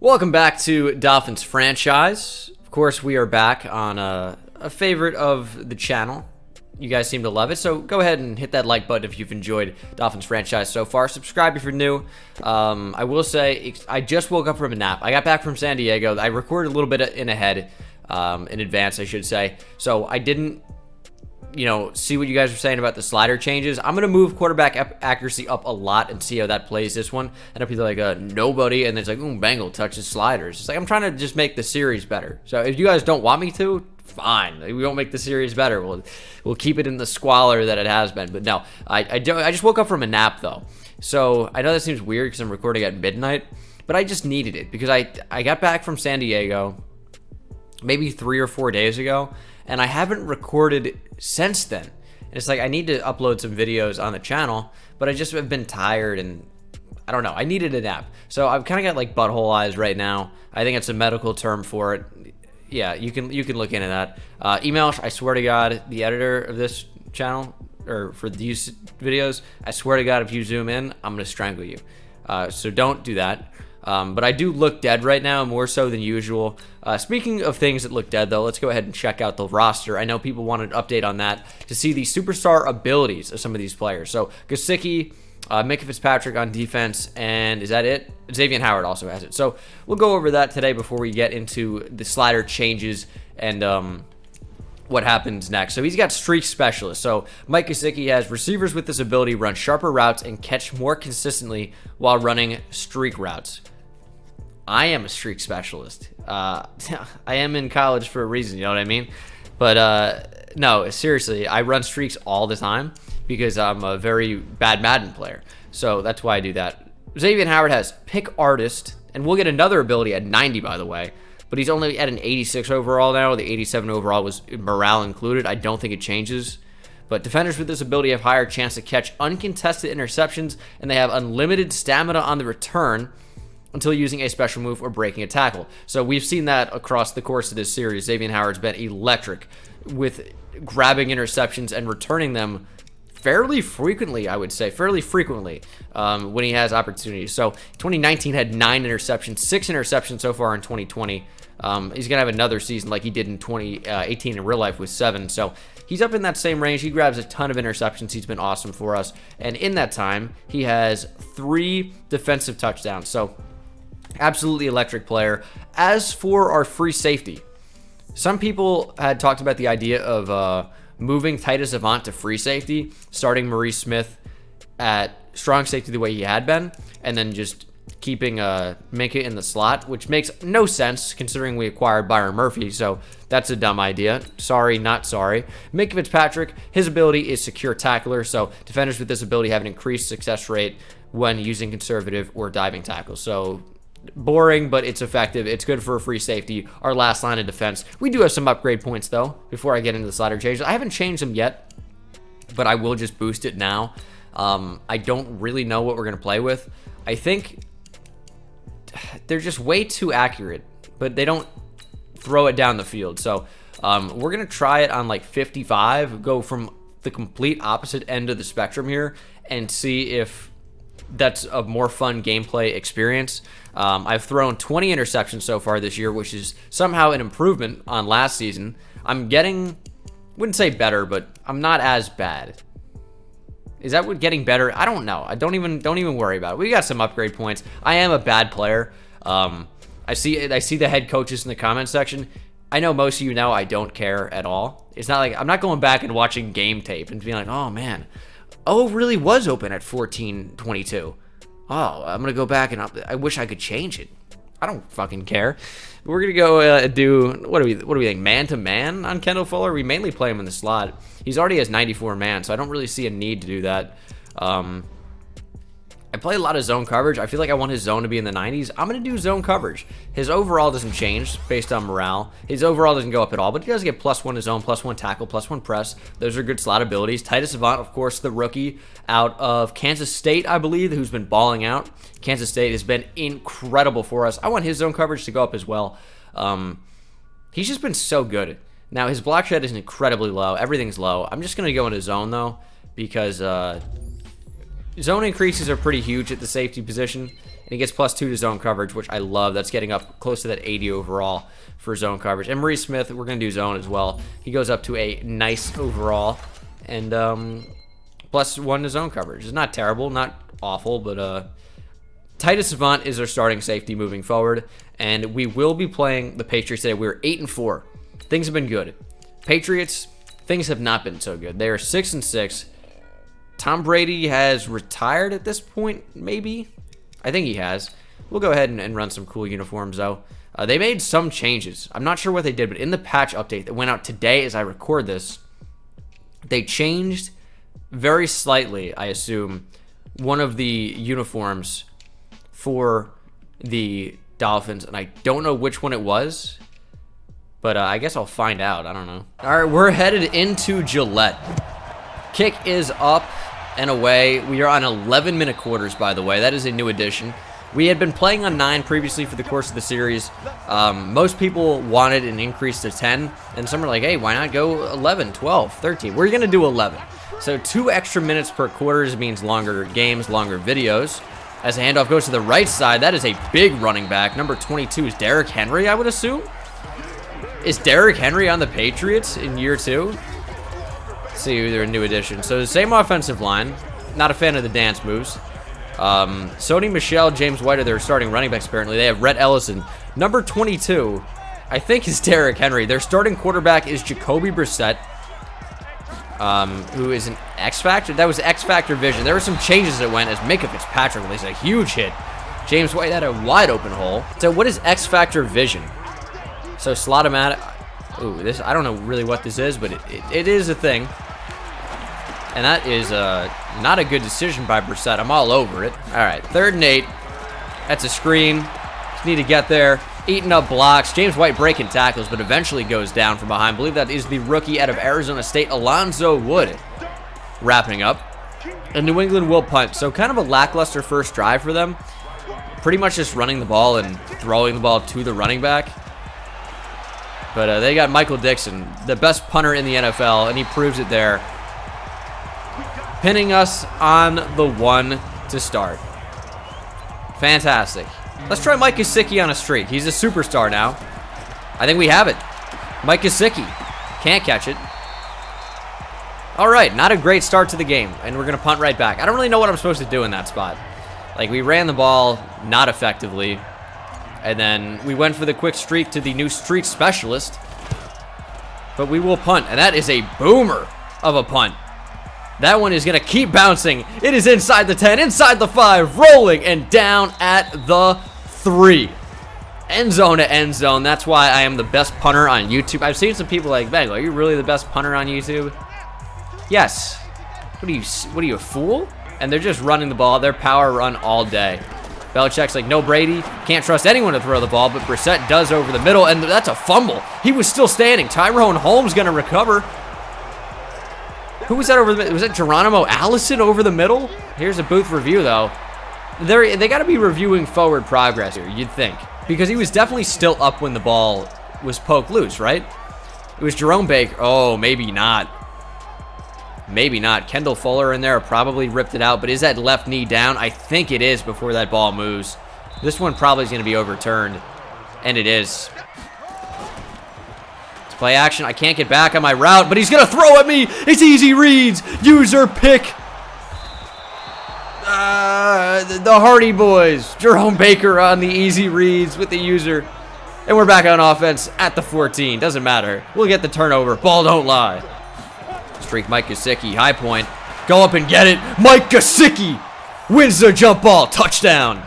Welcome back to Dolphins franchise. Of course, we are back on a favorite of the channel. You guys seem to love it, so go ahead and hit that like button if you've enjoyed Dolphins franchise so far. Subscribe if you're new. I will say, I just woke up from a nap. I got back from San Diego. I recorded a little bit in advance, I should say. So I didn't, see what you guys were saying about the slider changes. I'm going to move quarterback accuracy up a lot and see how that plays this one. And people are like, nobody. And then it's like, Bengal touches sliders. It's like, I'm trying to just make the series better. So if you guys don't want me to, fine. We won't make the series better. We'll keep it in the squalor that it has been. But no, I just woke up from a nap, though. So I know that seems weird because I'm recording at midnight. But I just needed it because I got back from San Diego maybe 3 or 4 days ago. And I haven't recorded since then. And it's like I need to upload some videos on the channel, but I just have been tired and I don't know. I needed a nap. So I've kind of got like butthole eyes right now. I think it's a medical term for it. Yeah, you can look into that. Email, I swear to God, the editor of this channel, or for these videos, I swear to God, if you zoom in, I'm going to strangle you. So don't do that. But I do look dead right now, more so than usual. Speaking of things that look dead, though, let's go ahead and check out the roster. I know people wanted an update on that to see the superstar abilities of some of these players. So, Gesicki, Micah Fitzpatrick on defense, and is that it? Xavier Howard also has it. So, we'll go over that today before we get into the slider changes and what happens next. So he's got streak specialist. So Mike Gesicki has receivers with this ability run sharper routes and catch more consistently while running streak routes. I am a streak specialist. I am in college for a reason, you know what I mean? But no, seriously, I run streaks all the time because I'm a very bad Madden player. So that's why I do that. Xavier Howard has pick artist, and we'll get another ability at 90, by the way. But he's only at an 86 overall now. The 87 overall was morale included. I don't think it changes. But defenders with this ability have higher chance to catch uncontested interceptions, and they have unlimited stamina on the return until using a special move or breaking a tackle. So we've seen that across the course of this series. Xavier Howard's been electric with grabbing interceptions and returning them fairly frequently, I would say, when he has opportunities. So 2019 had 9 interceptions, 6 interceptions so far in 2020. He's going to have another season like he did in 2018 in real life with 7. So he's up in that same range. He grabs a ton of interceptions. He's been awesome for us. And in that time, he has 3 defensive touchdowns. So absolutely electric player. As for our free safety, some people had talked about the idea of moving Titus Avant to free safety, starting Maurice Smith at strong safety the way he had been, and then just keeping Minka in the slot, which makes no sense considering we acquired Byron Murphy, so that's a dumb idea. Sorry, not sorry. Minka Fitzpatrick, his ability is secure tackler, so defenders with this ability have an increased success rate when using conservative or diving tackles. So boring, but it's effective. It's good for a free safety. Our last line of defense. We do have some upgrade points, though, before I get into the slider changes. I haven't changed them yet, but I will just boost it now. I don't really know what we're going to play with. I think they're just way too accurate, but they don't throw it down the field. So we're going to try it on like 55, go from the complete opposite end of the spectrum here, and see if that's a more fun gameplay experience. I've thrown 20 interceptions so far this year, which is somehow an improvement on last season. I'm getting, wouldn't say better, but I'm not as bad. Is that what getting better? I don't know. I don't even worry about it. We got some upgrade points. I am a bad player. I see the head coaches in the comment section. I know most of you know I don't care at all. It's not like I'm not going back and watching game tape and being like, oh man, it really was open at 14:22. Oh, I'm gonna go back and I wish I could change it. I don't fucking care. We're gonna go do what do we think? Man to man on Kendall Fuller. We mainly play him in the slot. He's already has 94 man, so I don't really see a need to do that. I play a lot of zone coverage. I feel like I want his zone to be in the 90s. I'm going to do zone coverage. His overall doesn't change based on morale. His overall doesn't go up at all, but he does get +1 to zone, +1 tackle, +1 press. Those are good slot abilities. Titus Avant, of course, the rookie out of Kansas State, I believe, who's been balling out. Kansas State has been incredible for us. I want his zone coverage to go up as well. He's just been so good. Now, his block shed is incredibly low. Everything's low. I'm just going to go into zone, though, because zone increases are pretty huge at the safety position, And he gets +2 to zone coverage, which I love. That's getting up close to that 80 overall for zone coverage. And Maurice Smith, we're going to do zone as well. He goes up to a nice overall. And +1 to zone coverage. It's not terrible, not awful, but Titus Savant is our starting safety moving forward. And we will be playing the Patriots today. We're 8-4. Things have been good. Patriots, things have not been so good. They are 6-6. Tom Brady has retired at this point, maybe? I think he has. We'll go ahead and run some cool uniforms, though. They made some changes. I'm not sure what they did, but in the patch update that went out today as I record this, they changed very slightly, I assume, one of the uniforms for the Dolphins, and I don't know which one it was, but I guess I'll find out. I don't know. All right, we're headed into Gillette. Kick is up and away. We are on 11-minute quarters, by the way. That is a new addition. We had been playing on 9 previously for the course of the series. Most people wanted an increase to 10, and some were like, hey, why not go 11, 12, 13? We're going to do 11. So 2 extra minutes per quarters means longer games, longer videos. As the handoff goes to the right side, that is a big running back. Number 22 is Derrick Henry, I would assume. Is Derrick Henry on the Patriots in year 2? See, they're a new addition. So the same offensive line. Not a fan of the dance moves. Sony Michel, James White are their starting running backs, apparently. They have Rhett Ellison. Number 22, I think, is Derrick Henry. Their starting quarterback is Jacoby Brissett, who is an X Factor. That was X Factor vision. There were some changes that went as Micah Fitzpatrick released a huge hit. James White had a wide open hole. So what is X Factor vision? So slot him at it. Ooh, this, I don't know really what this is, but it is a thing. And that is not a good decision by Brissett. I'm all over it. All right, 3rd and 8. That's a screen. Just need to get there. Eating up blocks. James White breaking tackles, but eventually goes down from behind. I believe that is the rookie out of Arizona State, Alonzo Wood, wrapping up. And New England will punt. So kind of a lackluster first drive for them. Pretty much just running the ball and throwing the ball to the running back. But they got Michael Dixon, the best punter in the NFL, and he proves it there. Pinning us on the 1 to start. Fantastic. Let's try Mike Gesicki on a streak. He's a superstar now. I think we have it. Mike Gesicki. Can't catch it. All right, not a great start to the game, and we're going to punt right back. I don't really know what I'm supposed to do in that spot. Like, we ran the ball not effectively, and then we went for the quick streak to the new streak specialist, but we will punt, and that is a boomer of a punt. That one is going to keep bouncing. It is inside the 10, inside the 5, rolling, and down at the 3. End zone to end zone. That's why I am the best punter on YouTube. I've seen some people like, Bengal, are you really the best punter on YouTube? Yes. What are you, a fool? And they're just running the ball. They're power run all day. Belichick's like, no Brady. Can't trust anyone to throw the ball, but Brissett does over the middle, and that's a fumble. He was still standing. Tyrone Holmes going to recover. Who was that over the middle? Was it Geronimo Allison over the middle? Here's a booth review, though. They got to be reviewing forward progress here, you'd think. Because he was definitely still up when the ball was poked loose, right? It was Jerome Baker. Oh, maybe not. Maybe not. Kendall Fuller in there probably ripped it out, but is that left knee down? I think it is before that ball moves. This one probably is going to be overturned, and it is. Play action. I can't get back on my route, but he's going to throw at me. It's easy reads. User pick. The Hardy Boys. Jerome Baker on the easy reads with the user. And we're back on offense at the 14. Doesn't matter. We'll get the turnover. Ball don't lie. Streak Mike Gesicki. High point. Go up and get it. Mike Gesicki wins the jump ball. Touchdown.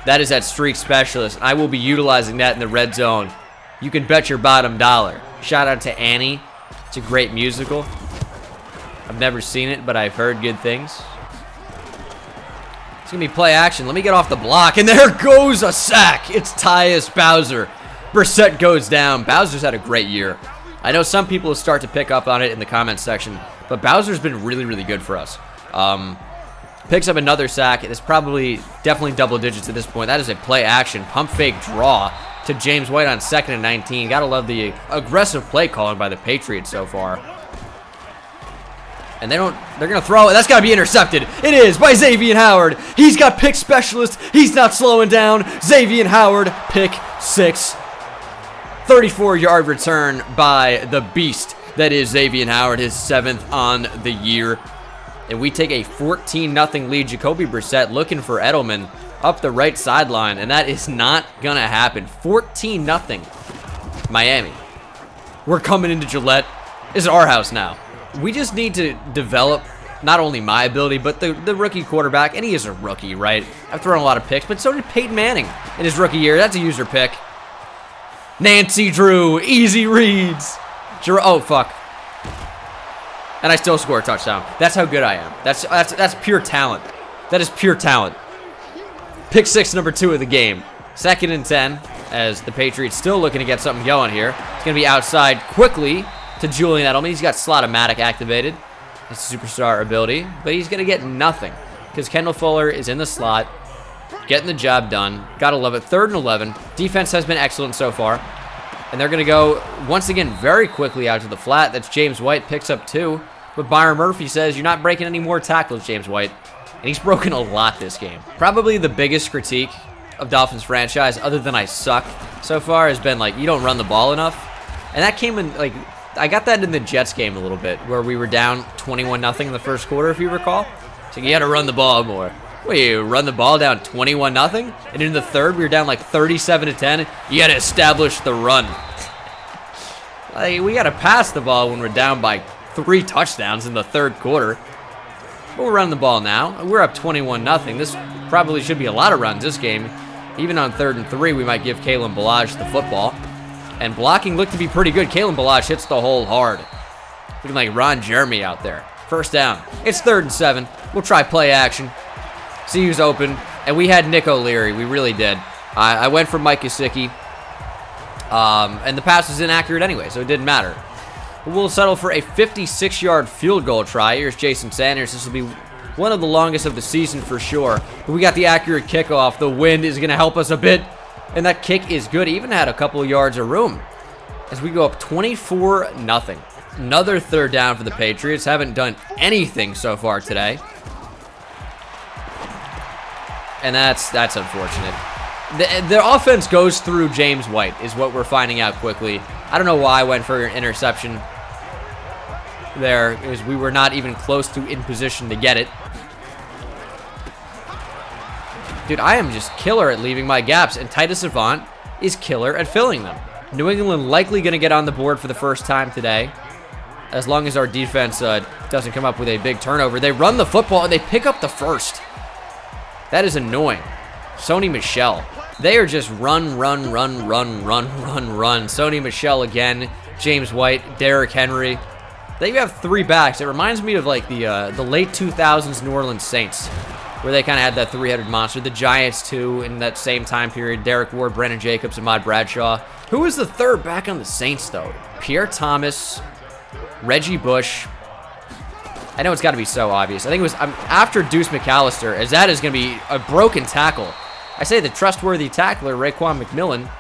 That is that streak specialist. I will be utilizing that in the red zone. You can bet your bottom dollar. Shout out to Annie. It's a great musical. I've never seen it, but I've heard good things. It's going to be play action. Let me get off the block, and there goes a sack. It's Tyus Bowser. Brissett goes down. Bowser's had a great year. I know some people will start to pick up on it in the comments section, but Bowser's been really, really good for us. Picks up another sack. It's probably definitely double digits at this point. That is a play action. Pump fake draw to James White on 2nd and 19. Gotta love the aggressive play calling by the Patriots so far. And they're going to throw it. That's got to be intercepted. It is by Xavier Howard. He's got pick specialist. He's not slowing down. Xavier Howard, pick 6. 34-yard return by the beast that is Xavier Howard, his 7th on the year. And we take a 14-0 lead. Jacoby Brissett looking for Edelman up the right sideline, and that is not going to happen. 14-0 Miami. We're coming into Gillette. This is our house now. We just need to develop not only my ability, but the rookie quarterback. And he is a rookie, right? I've thrown a lot of picks, but so did Peyton Manning in his rookie year. That's a user pick. Nancy Drew, easy reads. Oh, fuck. And I still score a touchdown. That's how good I am. That's pure talent. That is pure talent. Pick 6, number 2 of the game. 2nd and 10, as the Patriots still looking to get something going here. It's going to be outside quickly to Julian Edelman. He's got Slot-O-Matic activated. It's a superstar ability, but he's going to get nothing because Kendall Fuller is in the slot, getting the job done. Gotta love it. 3rd and 11. Defense has been excellent so far. And they're going to go, once again, very quickly out to the flat. That's James White, picks up 2. But Byron Murphy says, you're not breaking any more tackles, James White. And he's broken a lot this game. Probably the biggest critique of Dolphins franchise, other than I suck so far, has been, like, you don't run the ball enough. And that came in, like, I got that in the Jets game a little bit, where we were down 21-0 in the first quarter, if you recall. So you got to run the ball more. Wait, you run the ball down 21-0? And in the third, we were down like 37-10. You got to establish the run. Like, we got to pass the ball when we're down by 3 touchdowns in the third quarter. But we're running the ball now. We're up 21-0. This probably should be a lot of runs this game. Even on 3rd and 3, we might give Kalen Ballage the football. And blocking looked to be pretty good. Kalen Ballage hits the hole hard. Looking like Ron Jeremy out there. First down. It's 3rd and 7. We'll try play action. See who's open. And we had Nick O'Leary. We really did. I went for Mike Gesicki. And the pass was inaccurate anyway, so it didn't matter. We'll settle for a 56-yard field goal try. Here's Jason Sanders. This will be one of the longest of the season for sure. But we got the accurate kickoff. The wind is going to help us a bit. And that kick is good. Even had a couple of yards of room. As we go up 24-0. Another 3rd down for the Patriots. Haven't done anything so far today. And that's unfortunate. The offense goes through James White, is what we're finding out quickly. I don't know why I went for an interception there, because we were not even close to in position to get it. Dude, I am just killer at leaving my gaps, and Titus Avant is killer at filling them. New England likely going to get on the board for the first time today, as long as our defense doesn't come up with a big turnover. They run the football, and they pick up the first. That is annoying. Sony Michel. They are just run. Sony Michel again. James White. Derrick Henry. They have 3 backs. It reminds me of like the late 2000s New Orleans Saints, where they kind of had that 3-headed monster. The Giants, too, in that same time period. Derek Ward, Brandon Jacobs, Ahmad Bradshaw. Who was the 3rd back on the Saints, though? Pierre Thomas, Reggie Bush. I know it's got to be so obvious. I think it was after Deuce McAllister, as that is going to be a broken tackle. I say the trustworthy tackler, Raekwon McMillan,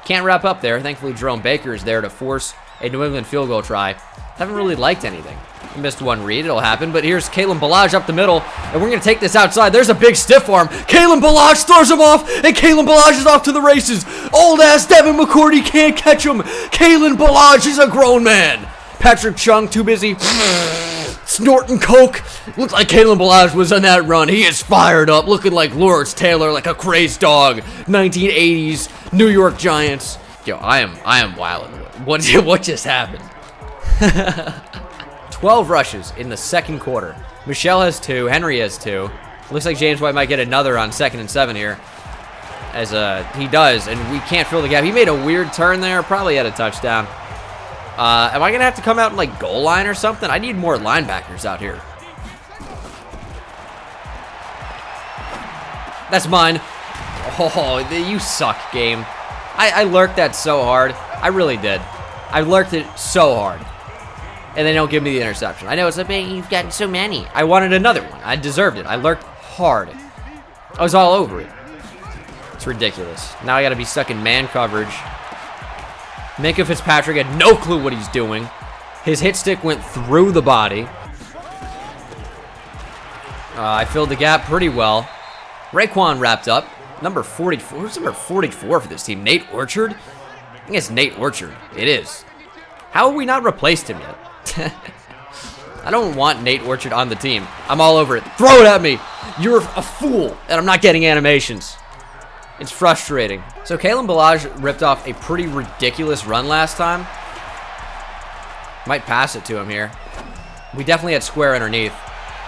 can't wrap up there. Thankfully, Jerome Baker is there to force a New England field goal try. Haven't really liked anything. He missed one read. It'll happen. But here's Kalen Ballage up the middle, and we're going to take this outside. There's a big stiff arm. Kalen Ballage throws him off, and Kalen Ballage is off to the races. Old-ass Devin McCourty can't catch him. Kalen Ballage is a grown man. Patrick Chung, too busy snorting coke. Looked like Kalen Ballage was on that run. He is fired up, looking like Lawrence Taylor, like a crazed dog. 1980s New York Giants. Yo, I am wilding. What just happened? 12 rushes in the second quarter. Michelle has 2. Henry has 2. Looks like James White might get another on 2nd and 7 here. As he does, and we can't fill the gap. He made a weird turn there. Probably had a touchdown. Am I going to have to come out in, like, goal line or something? I need more linebackers out here. That's mine. Oh, you suck, game. I lurked that so hard. I really did. I lurked it so hard. And they don't give me the interception. I know it's like, man, you've gotten so many. I wanted another one. I deserved it. I lurked hard. I was all over it. It's ridiculous. Now I got to be stuck in man coverage. Minka Fitzpatrick had no clue what he's doing. His hit stick went through the body. I filled the gap pretty well. Raekwon wrapped up. Number 44. Who's number 44 for this team? Nate Orchard? I think it's Nate Orchard. It is. How have we not replaced him yet? I don't want Nate Orchard on the team. I'm all over it. Throw it at me. You're a fool, and I'm not getting animations. It's frustrating. So Kalen Ballage ripped off a pretty ridiculous run last time. Might pass it to him here. We definitely had square underneath.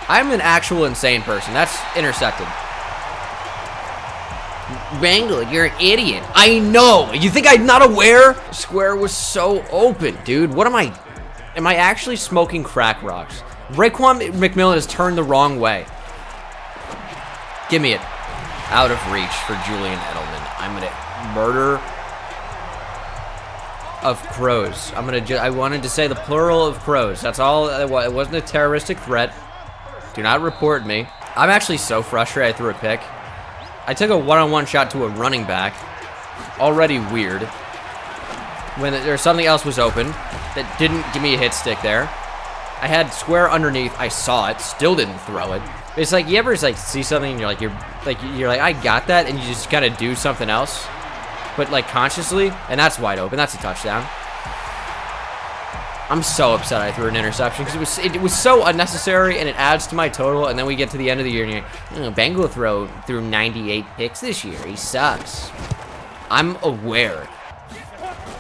I'm an actual insane person. That's intersected. Bengal, you're an idiot. I know. You think I'm not aware? Square was so open, dude. What am I? Am I actually smoking crack rocks? Raekwon McMillan has turned the wrong way. Give me it. Out of reach for Julian Edelman. I'm gonna murder of crows. I wanted to say the plural of crows. That's all. It wasn't a terroristic threat. Do not report me. I'm actually so frustrated I threw a pick. I took a one-on-one shot to a running back. Already weird. When there's something else was open that didn't give me a hit stick there. I had square underneath. I saw it. Still didn't throw it. It's like you ever just like see something and you're like I got that, and you just kind of do something else, but like consciously, and that's wide open. That's a touchdown. I'm so upset I threw an interception because it was so unnecessary, and it adds to my total. And then we get to the end of the year and you're, Bengal threw 98 picks this year. He sucks. I'm aware.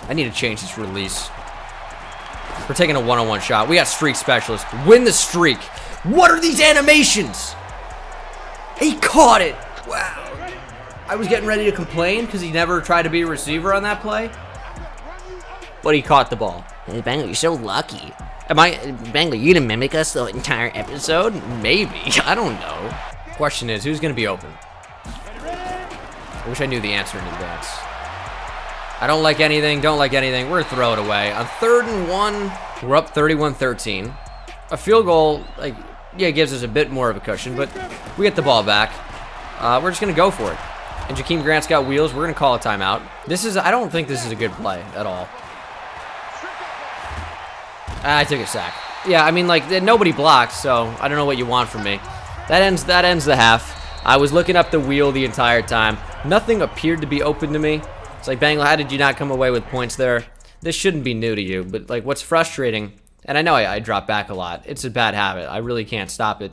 I need to change this release. We're taking a one-on-one shot. We got streak specialist. Win the streak. What are these animations? He caught it. Wow. I was getting ready to complain because he never tried to be a receiver on that play. But he caught the ball. Hey, Bengal, you're so lucky. Bengal, you gonna mimic us the entire episode? Maybe. I don't know. Question is, who's gonna be open? I wish I knew the answer in advance. I don't like anything, don't like anything. We're gonna throw it away. On 3rd and 1, we're up 31-13. A field goal, like, yeah, gives us a bit more of a cushion, but we get the ball back. We're just gonna go for it. And Jakeem Grant's got wheels. We're gonna call a timeout. I don't think this is a good play at all. I took a sack. Yeah, I mean, like, nobody blocked, so I don't know what you want from me. That ends the half. I was looking up the wheel the entire time. Nothing appeared to be open to me. It's like, Bengal, how did you not come away with points there? This shouldn't be new to you, but, like, what's frustrating, and I know I drop back a lot. It's a bad habit. I really can't stop it.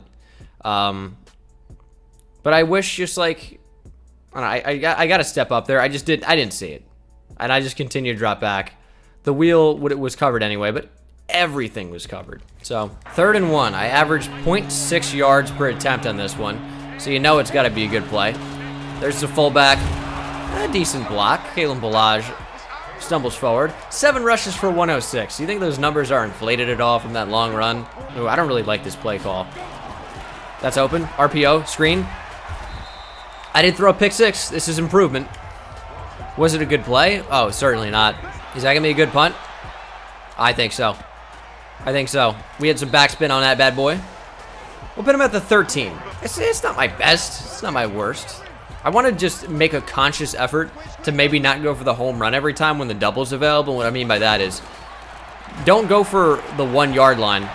But I wish just, like, I got to step up there. I didn't see it. And I just continued to drop back. The wheel was covered anyway, but everything was covered. So 3rd and 1. I averaged 0.6 yards per attempt on this one. So you know it's got to be a good play. There's the fullback. A decent block. Kalen Ballage stumbles forward. 7 rushes for 106. Do you think those numbers are inflated at all from that long run? Ooh, I don't really like this play call. That's open. RPO. Screen. I did throw a pick 6. This is improvement. Was it a good play? Oh, certainly not. Is that going to be a good punt? I think so. I think so. We had some backspin on that bad boy. We'll put him at the 13. It's not my best. It's not my worst. I want to just make a conscious effort to maybe not go for the home run every time when the double's available. What I mean by that is, don't go for the 1 yard line.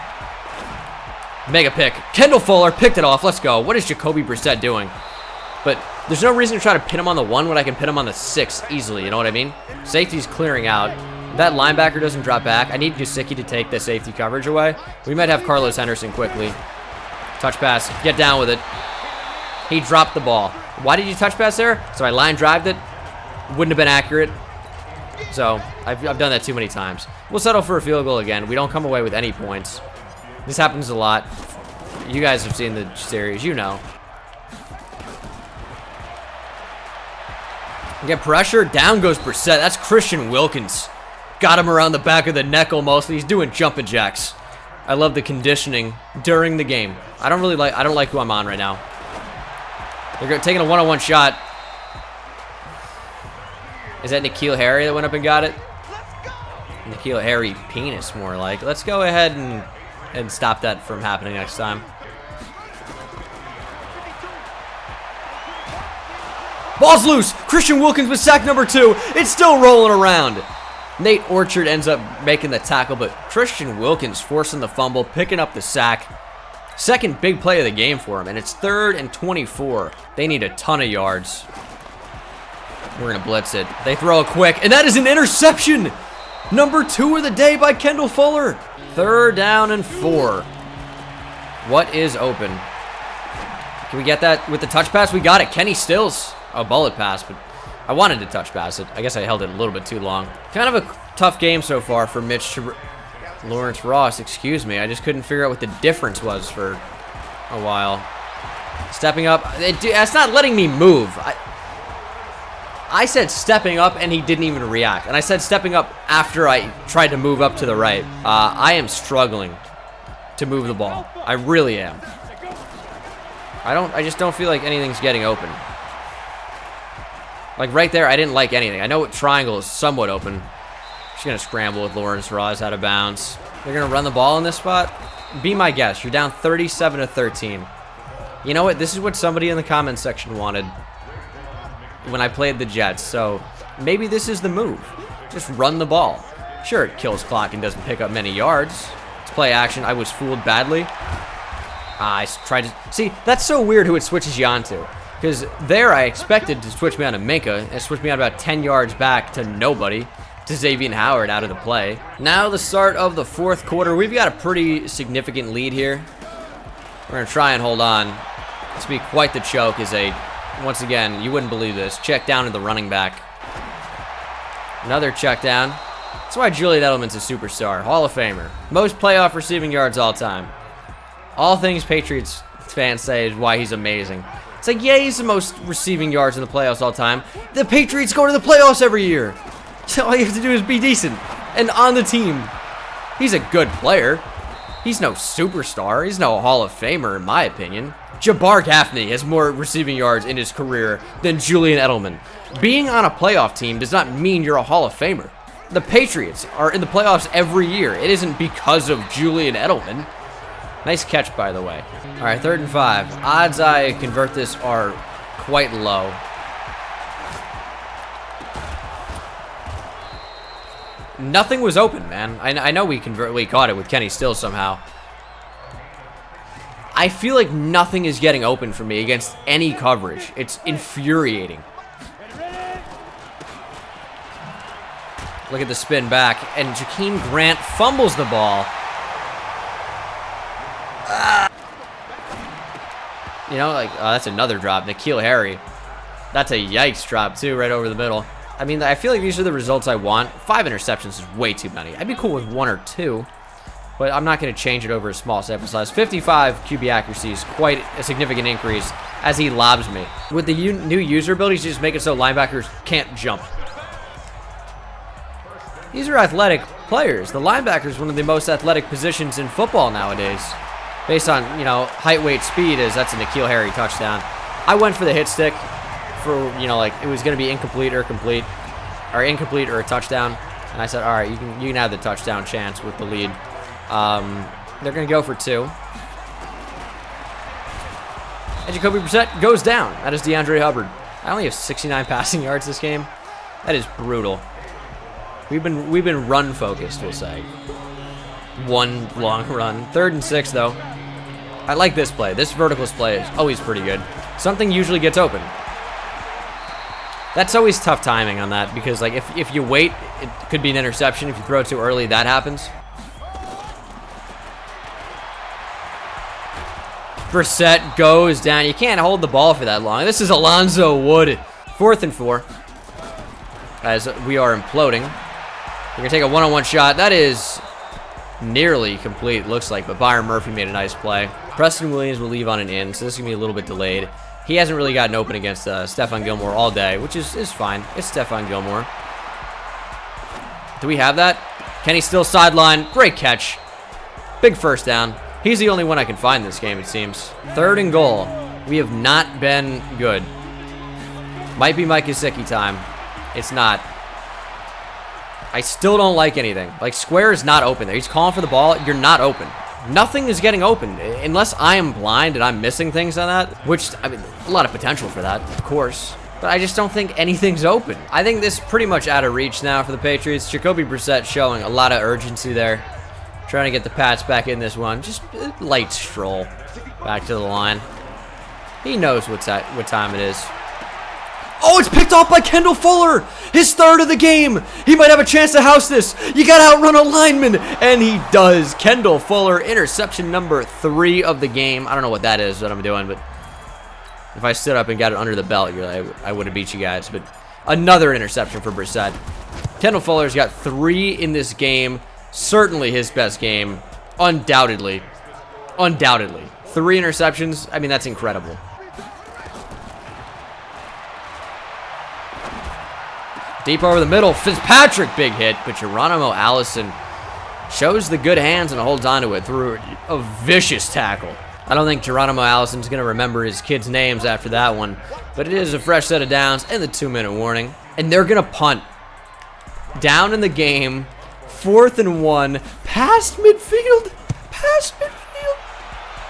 Make a pick. Kendall Fuller picked it off. Let's go. What is Jacoby Brissett doing? But there's no reason to try to pin him on the 1 when I can pin him on the 6 easily. You know what I mean? Safety's clearing out. That linebacker doesn't drop back. I need Gesicki to take the safety coverage away. We might have Carlos Henderson quickly. Touch pass. Get down with it. He dropped the ball. Why did you touch pass there? So I line drived it. Wouldn't have been accurate. So I've done that too many times. We'll settle for a field goal again. We don't come away with any points. This happens a lot. You guys have seen the series. You know. Get pressure. Down goes Brissett. That's Christian Wilkins. Got him around the back of the neck almost. He's doing jumping jacks. I love the conditioning during the game. I don't like who I'm on right now. They're taking a one-on-one shot. Is that N'Keal Harry that went up and got it? N'Keal Harry penis, more like. Let's go ahead and stop that from happening next time. Ball's loose. Christian Wilkins with sack number 2. It's still rolling around. Nate Orchard ends up making the tackle, but Christian Wilkins forcing the fumble, picking up the sack. Second big play of the game for him, and it's 3rd and 24. They need a ton of yards. We're going to blitz it. They throw it quick, and that is an interception! Number 2 of the day by Kendall Fuller. 3rd down and 4. What is open? Can we get that with the touch pass? We got it. Kenny Stills. A bullet pass, but I wanted to touch pass it. I guess I held it a little bit too long. Kind of a tough game so far for Lawrence Ross, excuse me. I just couldn't figure out what the difference was for a while. Stepping up. That's not letting me move. I said stepping up, and he didn't even react. And I said stepping up after I tried to move up to the right. I am struggling to move the ball. I really am. I just don't feel like anything's getting open. Like right there, I didn't like anything. I know triangle is somewhat open. Just going to scramble with Lawrence Ross out of bounds. They're going to run the ball in this spot. Be my guest. You're down 37-13. You know what? This is what somebody in the comments section wanted when I played the Jets. So maybe this is the move. Just run the ball. Sure, it kills clock and doesn't pick up many yards. It's play action. I was fooled badly. I tried to... See, that's so weird who it switches you onto. Because there I expected to switch me on to Minka. And switch me on about 10 yards back to nobody. To Xavier Howard out of the play. Now the start of the 4th quarter. We've got a pretty significant lead here. We're going to try and hold on. This will be quite the choke as a... Once again, you wouldn't believe this. Check down to the running back. Another check down. That's why Julian Edelman's a superstar. Hall of Famer. Most playoff receiving yards all time. All things Patriots fans say is why he's amazing. It's like, yeah, he's the most receiving yards in the playoffs all time. The Patriots go to the playoffs every year. So all you have to do is be decent and on the team. He's a good player. He's no superstar. He's no Hall of Famer, in my opinion. Jabbar Gaffney has more receiving yards in his career than Julian Edelman. Being on a playoff team does not mean you're a Hall of Famer. The Patriots are in the playoffs every year. It isn't because of Julian Edelman. Nice catch, by the way. All right, 3rd and 5. Odds I convert this are quite low. Nothing was open, man. I know we caught it with Kenny Stills somehow. I feel like nothing is getting open for me against any coverage. It's infuriating. Look at the spin back, and Jakeem Grant fumbles the ball. You know, like, that's another drop. N'Keal Harry. That's a yikes drop, too, right over the middle. I mean, I feel like these are the results I want. 5 interceptions is way too many. I'd be cool with 1 or 2, but I'm not going to change it over a small sample size. 55 QB accuracy is quite a significant increase as he lobs me. With the new user abilities, you just make it so linebackers can't jump. These are athletic players. The linebacker is one of the most athletic positions in football nowadays. Based on, you know, height, weight, speed, that's a N'Keal Harry touchdown. I went for the hit stick for, you know, like it was going to be incomplete or complete, or incomplete or a touchdown. And I said, all right, you can have the touchdown chance with the lead. They're going to go for 2. And Jacoby Brissett goes down. That is DeAndre Hubbard. I only have 69 passing yards this game. That is brutal. We've been run focused, we'll say. 1 long run. 3rd and 6 though. I like this play. This vertical play is always pretty good. Something usually gets open. That's always tough timing on that because like if you wait, it could be an interception. If you throw it too early, that happens. Brissett goes down. You can't hold the ball for that long. This is Alonzo Wood. 4th and 4. As we are imploding. We're going to take a one-on-one shot. That is nearly complete, looks like, but Byron Murphy made a nice play. Preston Williams will leave on an in, so this is going to be a little bit delayed. He hasn't really gotten open against Stephon Gilmore all day, which is fine. It's Stephon Gilmore. Do we have that? Kenny still sideline. Great catch. Big first down. He's the only one I can find this game, it seems. 3rd and goal. We have not been good. Might be Mike Gesicki time. It's not. I still don't like anything. Like, Square is not open there. He's calling for the ball. You're not open. Nothing is getting open. Unless I am blind and I'm missing things on that. Which, I mean, a lot of potential for that, of course. But I just don't think anything's open. I think this is pretty much out of reach now for the Patriots. Jacoby Brissett showing a lot of urgency there. Trying to get the Pats back in this one. Just a light stroll back to the line. He knows what time it is. Oh, it's picked off by Kendall Fuller. His third of the game. He might have a chance to house this. You got to outrun a lineman. And he does. Kendall Fuller, interception number 3 of the game. I don't know what that is, what I'm doing, but if I stood up and got it under the belt, I would have beat you guys. But another interception for Brissett. Kendall Fuller's got 3 in this game. Certainly his best game. Undoubtedly. Undoubtedly. 3 interceptions. I mean, that's incredible. Deep over the middle. Fitzpatrick, big hit. But Geronimo Allison shows the good hands and holds on to it through a vicious tackle. I don't think Geronimo Allison's going to remember his kids' names after that one. But it is a fresh set of downs and the 2-minute warning. And they're going to punt. Down in the game. 4th and 1. Past midfield. Past midfield.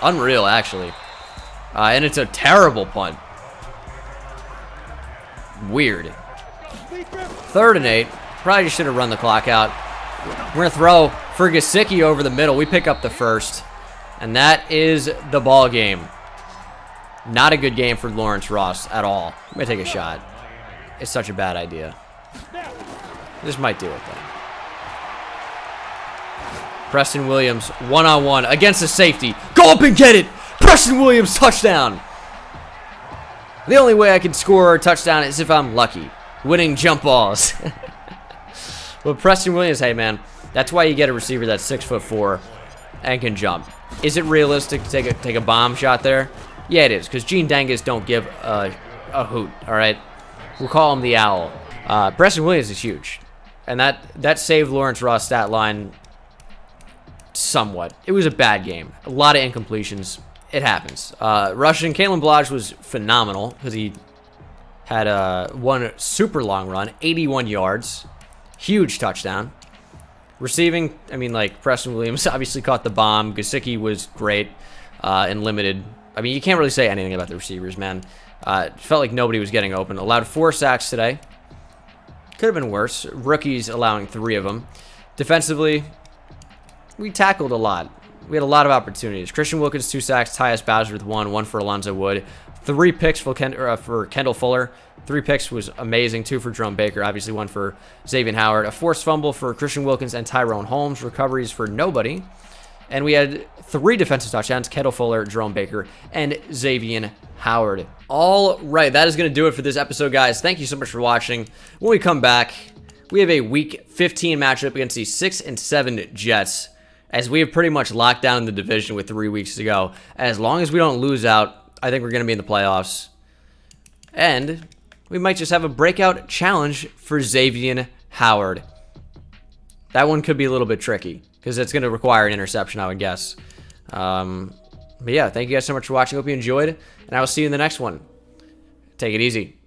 Unreal, actually. And it's a terrible punt. Weird. 3rd and 8. Probably should have run the clock out. We're going to throw for Gesicki over the middle. We pick up the first. And that is the ball game. Not a good game for Lawrence Ross at all. I'm going to take a shot. It's such a bad idea. This might do it, though. Preston Williams, one-on-one against the safety. Go up and get it! Preston Williams, touchdown! The only way I can score a touchdown is if I'm lucky. Winning jump balls. But Preston Williams, hey, man, that's why you get a receiver that's 6'4" and can jump. Is it realistic to take a bomb shot there? Yeah, it is, because Gene Dangus don't give a hoot, all right? We'll call him the Owl. Preston Williams is huge. And that saved Lawrence Ross' stat line somewhat. It was a bad game. A lot of incompletions. It happens. Rushing, Kalen Ballage was phenomenal because he had one super long run, 81 yards. Huge touchdown. Receiving, I mean, like, Preston Williams obviously caught the bomb. Gesicki was great and limited. I mean, you can't really say anything about the receivers, man. It felt like nobody was getting open. Allowed 4 sacks today. Could have been worse. Rookies allowing 3 of them. Defensively, we tackled a lot. We had a lot of opportunities. Christian Wilkins, 2 sacks. Tyus Bowser with 1 for Alonzo Wood. 3 picks for Kendall Fuller. 3 picks was amazing. 2 for Jerome Baker. Obviously 1 for Xavier Howard. A forced fumble for Christian Wilkins and Tyrone Holmes. Recoveries for nobody. And we had 3 defensive touchdowns. Kendall Fuller, Jerome Baker, and Xavier Howard. All right, that is going to do it for this episode, guys. Thank you so much for watching. When we come back, we have a Week 15 matchup against the 6-7 Jets, as we have pretty much locked down the division with 3 weeks to go. As long as we don't lose out, I think we're going to be in the playoffs. And we might just have a breakout challenge for Xavier Howard. That one could be a little bit tricky, because it's going to require an interception, I would guess. But yeah, thank you guys so much for watching. Hope you enjoyed, and I will see you in the next one. Take it easy.